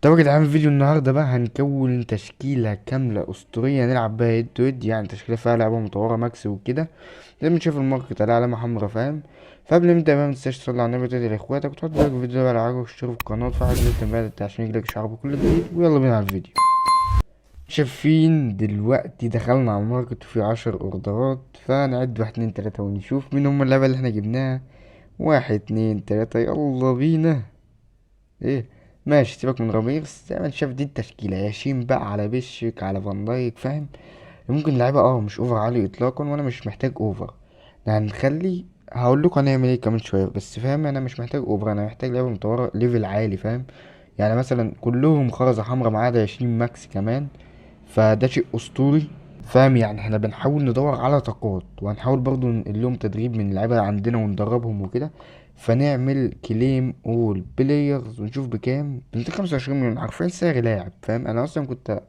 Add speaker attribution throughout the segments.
Speaker 1: طب يا جدعان، فيديو النهارده بقى هنكون تشكيلة كاملة أسطورية نلعب بيها هيد تو هيد، يعني تشكيلة فيها لعبة مطورة ماكس وكده. زي ما تشوف الماركت عليه علامة حمرا، فاهم؟ فقبل ما نبدأ بقى متنساش تصلي على النبي وتدعي لإخواتك وتحط لايك في الفيديو ده على عجبك وتشترك في القناة وتفعل زر التنبيهات عشان يجيلك إشعار بكل جديد. ويلا بينا على الفيديو. شايفين دلوقتي دخلنا على الماركت وفي 10 اوردرات، فنعد 1 2 3 ونشوف مين هم اللعبة اللي احنا جبناها. 1 2 3، يلا بينا. ايه، ماشي، سيبك من راميرز. زي ما انت شايف دي التشكيلة: ياشين بقى على بيشك على فان دايك، فاهم؟ ممكن لعيبة مش اوفر عالي اطلاقا، وانا مش محتاج اوفر. يعني هنخلي، هقول لكم هنعمل ايه كمان شوية، بس فاهم انا مش محتاج اوفر، انا محتاج لعيبة مطورة ليفل عالي، فاهم؟ يعني مثلا كلهم خرزة حمرا ما عدا ياشين ماكس كمان، فده شيء اسطوري. فاهم؟ يعني احنا بنحاول ندور على طاقات، وهنحاول برضو ننقل لهم تدريب من اللعيبه اللي عندنا وندربهم وكده. فنعمل كليم اول بلايرز ونشوف بكام. 225 مليون عارفين سعر لاعب، فاهم؟ انا اصلا كنت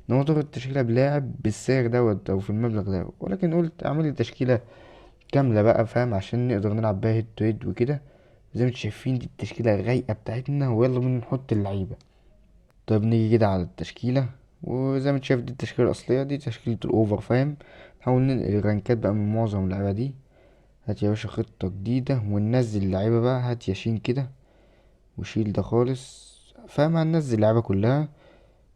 Speaker 1: نوضر التشكيله بلاعب بالسعر دوت او في المبلغ ده، ولكن قلت اعمل لي تشكيله كامله بقى، فاهم؟ عشان نقدر نلعب بيها هيد تو هيد وكده. زي ما انتم شايفين دي التشكيله الرايقه بتاعتنا، ويلا بينا نحط اللعيبه. طيب نيجي كده على التشكيلة، وزي ما انت شايف دي التشكيلة الأصلية، دي تشكيلة الأوفر، فاهم؟ نحاول ننقل الرانكات بقى من معظم اللعيبة دي. هات يا باشا خطة جديدة وننزل اللعيبة بقى. هات ياشين كده وشيل ده خالص، فاهم؟ هننزل اللعيبة كلها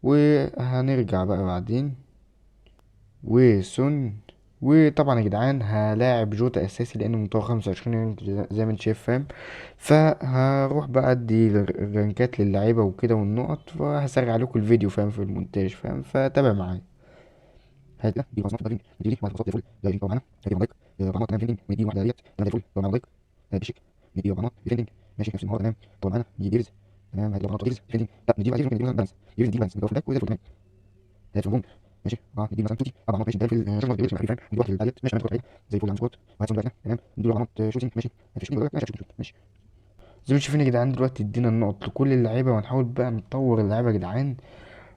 Speaker 1: وهنرجع بقى بعدين. وسون. وطبعا يا جدعان هلاعب جوتا اساسي لانه مطور 25 زي ما انت شايف، فاهم؟ فهروح بقى ادي الرانكات للعيبه وكده والنقط، وهسرع عليكم الفيديو، فاهم؟ في المونتاج، فاهم؟ فتابع معايا. هات ده دي خلاص، دي واحد فاصلة فل زي طبعا. هادي مايك رقمات تمام فيندنج، ودي واحده ديت تمام فل طبعا مايك. هادي شيك، ندي رقمات فيندنج ماشي نفس النهار تمام. طبعا معانا دي ديفيز تمام. هادي رقمات ديفيز فيندنج، لا ندي بقى ديفيز، ممكن ندي بالانس. ديفيز دي بالانس مضاف لك وزي الفل. هات البوم ماشي. ندي مثلا توتي اربع نقط ماشي. ده في الشغل ديفيز فاهم. ندي واحد للدايت ماشي. هندخل عليه زي الفل. عند سكوت وهات سون بتاعتنا تمام. ندي له رقمات شوتنج ماشي. مفيش ماشي. ماشي. زي ما شايفين يا جدعان دلوقتي ادينا النقط لكل اللعيبه، وهنحاول بقى نطور اللعيبه يا جدعان.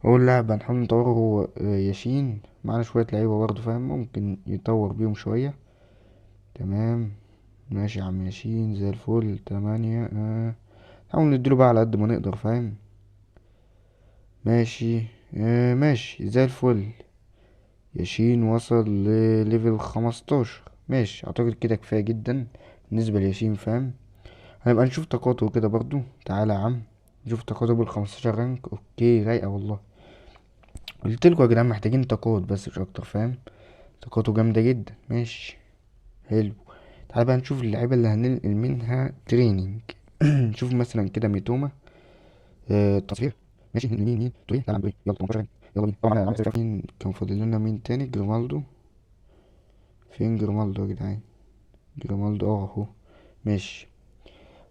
Speaker 1: اول لاعب هنحاول نطوره هو ياشين. معانا شويه لعيبه برضه، فاهم؟ ممكن يطور بيهم شويه. تمام ماشي يا عم ياشين زي الفل. 8 نحاول نديله بقى على قد ما نقدر، فاهم؟ ماشي. ماشي زي الفل. ياشين وصل لليفل 15. ماشي، اعتقد كده كفاية جدا بالنسبة لياشين، فاهم؟ هنبقى نشوف طاقاته كده برضو. تعالى يا عم نشوف طاقاته بال15 رانك. اوكي رايقة والله. قلتلكوا يا جدعان محتاجين طاقات بس مش اكتر، فاهم؟ طاقاته جامدة جدا. ماشي حلو. تعالى بقى نشوف اللعيبة اللي هننقل منها تريننج. نشوف مثلا كده ميتوما. التصوير ماشي. مين توريه. لا توريه يلا 18. يلا بينا. طبعا انا عملت مين كان فاضل لنا؟ مين تاني؟ جريمالدو. فين جريمالدو يا جدعان؟ جريمالدو اهو. ماشي.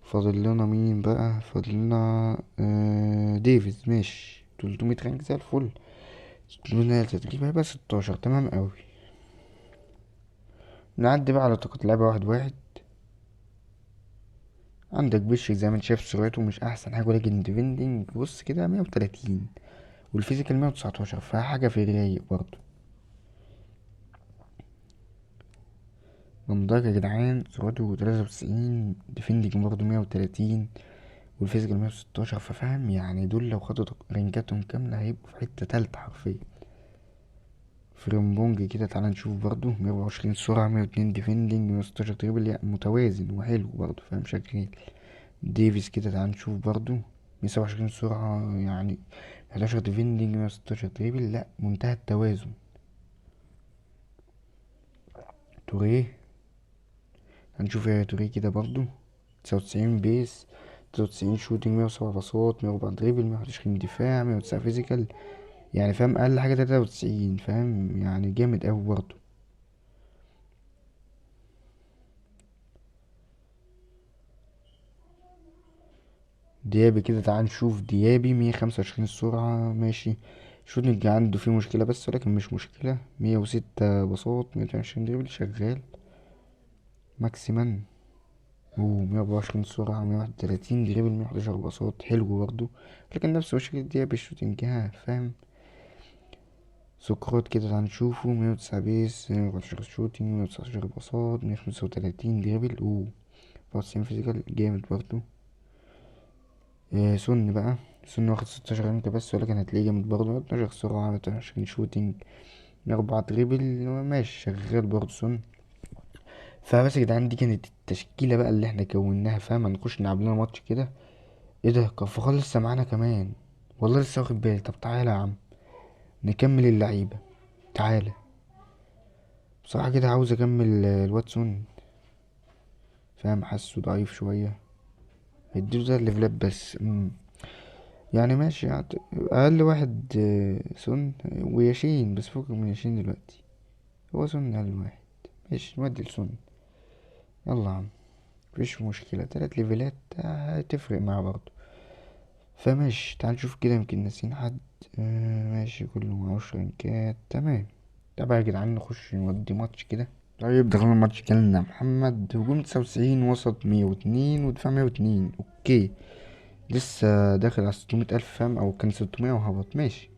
Speaker 1: فاضل لنا مين بقى؟ فاضل لنا ديفيز. ماشي 300 رانك زي الفل. لنا تدريب هيبقى 16. تمام اوي. نعدي بقى على طاقة لعبة واحد واحد. عندك بشك زي ما انت شايف سرعته مش احسن حاجة، ولكن ديفندنج بص كده 130، والفيزيكال 119، فحاجة في الرايق برضه. جمداك يا جدعان سرعته 93، ديفندنج برضه 130، والفيزيكال 116، ففاهم يعني دول لو خدوا رنجاتهم كاملة هيبقوا في حتة تالتة حرفيا. فريمبونج كده تعالى نشوف برضه 124 سرعة، 102 ديفندنج، 116 تريبل، يعني متوازن وحلو برضه، فاهم؟ شغال. ديفيس كده تعالى نشوف برضه 127 سرعة، يعني 11 ديفندنج، 116 تريبل، لا منتهى التوازن. توريه هنشوف يا توريه كده برضه 99 بيس، 93 شوتنج، 107 باصات، 104 دريبل، 121 دفاع، 109 فيزيكال، يعني فاهم اقل حاجة 93، فاهم؟ يعني جامد اوي برضه. ديابي كده تعال نشوف ديابي 125 سرعة ماشي. شوتنج عنده فيه مشكلة بس، ولكن مش مشكلة. 106 باصات، 120 دريبل، شغال ماكسيمان. 124 سرعة، 131 دريبل، 111 باصات، حلو برضه. لكن نفس مشكلة ديابي الشوتنج، فاهم؟ سقراط كده هنشوفه 109 بيس، 114 شوتنج، 119 باصات، 135 دريبل، 94 فيزيكال، جامد برضه. سن بقى. سن واخد 16 رانك بس، ولكن هتلاقيه جامد برضه. 12 سرعة، 20 شوتينج، 4 دريبل، ماشي شغال برضه سن. فبس يا جدعان، دي كانت التشكيلة بقى اللي احنا كوناها، فاهم؟ هنخش نلعب لنا ماتش كده. ايه ده، كارفاخال لسه معانا كمان؟ والله لسه واخد بالي. طب تعالى يا عم نكمل اللعيبة، تعالى. بصراحة كده عاوز اكمل الواتسون، فاهم؟ حاسه ضعيف شوية. اديله ده الليفلات بس. يعني ماشي اقل واحد سون وياشين، بس فوق من ياشين دلوقتي. هو سون اقل واحد. ماشي نودي لسون. يلا يا عم، مفيش مشكلة. 3 ليفلات هتفرق معاه برضه. فماشي، تعال نشوف كده، يمكن ناسيين حد. ماشي، كله معهوش رانكات، تمام. طب يا جدعان نخش نودي ماتش كده. طيب دخلنا الماتش. كلنا محمد هجوم 99، وسط 102، ودفاع 102. اوكي، لسه داخل على 600 ألف، فاهم؟ أو كان 600 وهبط. ماشي.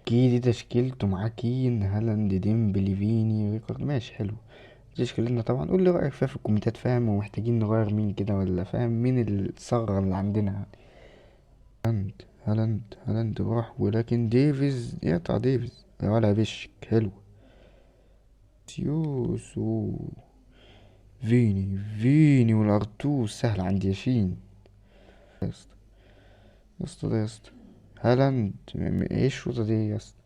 Speaker 1: دي تشكيلته معاه: كين، هالاند، ديمبلي، فيني، ريكارد. ماشي حلو. دي تشكيلتنا طبعا. قول لي رأيك فيها في الكومنتات، فاهم؟ ومحتاجين نغير مين كده، ولا فاهم مين الثغرة اللي عندنا يعني. هالاند راح، ولكن ديفيز يقطع. ديفيز ولا بشك حلو. سيوسو، فيني والارتو سهل عند ياشين. يا اسطى، يا اسطى، ده يا اسطى. هالاند ايه الشوطة دي يا اسطى؟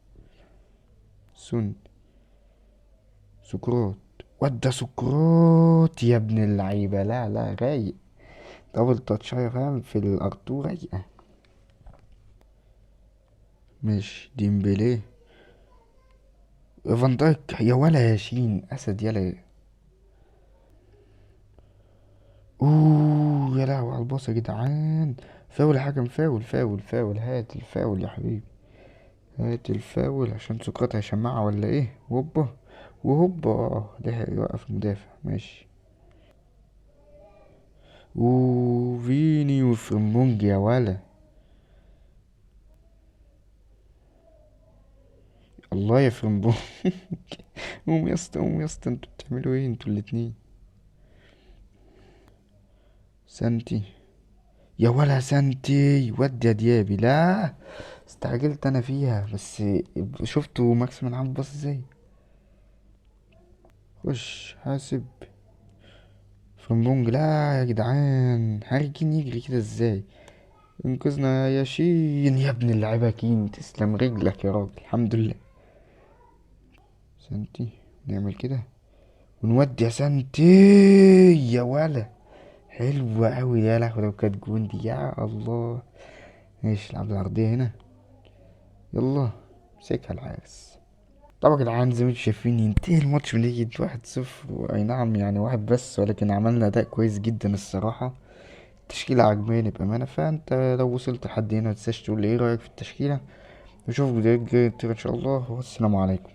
Speaker 1: سون، سكروت. ودى سكروت يا ابن اللعيبة. لا لا، رايق. دبل تاتشاية، فاهم؟ في الارتو رايقة. ماشي، ديمبلي، فان دايك. يا ولا ياشين اسد، يلا. اوه يا لهوي على الباص يا جدعان. فاول يا حكم، فاول فاول فاول. هات الفاول يا حبيبي، هات الفاول، عشان سقراط هيشمعها ولا ايه؟ هوبا وهوبا. ده هيوقف المدافع. ماشي. وفيني وفرمبونج يا ولا. الله يا فرمبونج. قوم يا اسطى، قوم يا اسطى، انتوا بتعملوا ايه انتوا الاتنين؟ سانتي، يا ولا سانتي. ودي يا ديابي. لا، استعجلت انا فيها بس. شفتوا ماكس من عم باص ازاي؟ خش حاسب. فرنبونج. لا يا جدعان، هاري كين يجري كده ازاي؟ انقذنا يا شين يا ابن اللعيبة. كين تسلم رجلك يا راجل، الحمد لله. سنتي، نعمل كده ونودي يا سنتي. يا ولا، حلوة اوي. يا لهوي لو كانت جون دي، يا الله. ماشي، نلعب العرضية هنا. يلا، مسكها الحارس. طبعا يا جدعان، زي ما انتوا شايفين ينتهي الماتش بنتيجة 1-0. اي نعم يعني واحد بس، ولكن عملنا اداء كويس جدا الصراحة. التشكيلة عجباني بأمانة. فأنت لو وصلت لحد هنا متنساش تقول لي ايه رأيك في التشكيلة. نشوفك فيديوهات جاية كتير إن شاء الله، والسلام عليكم.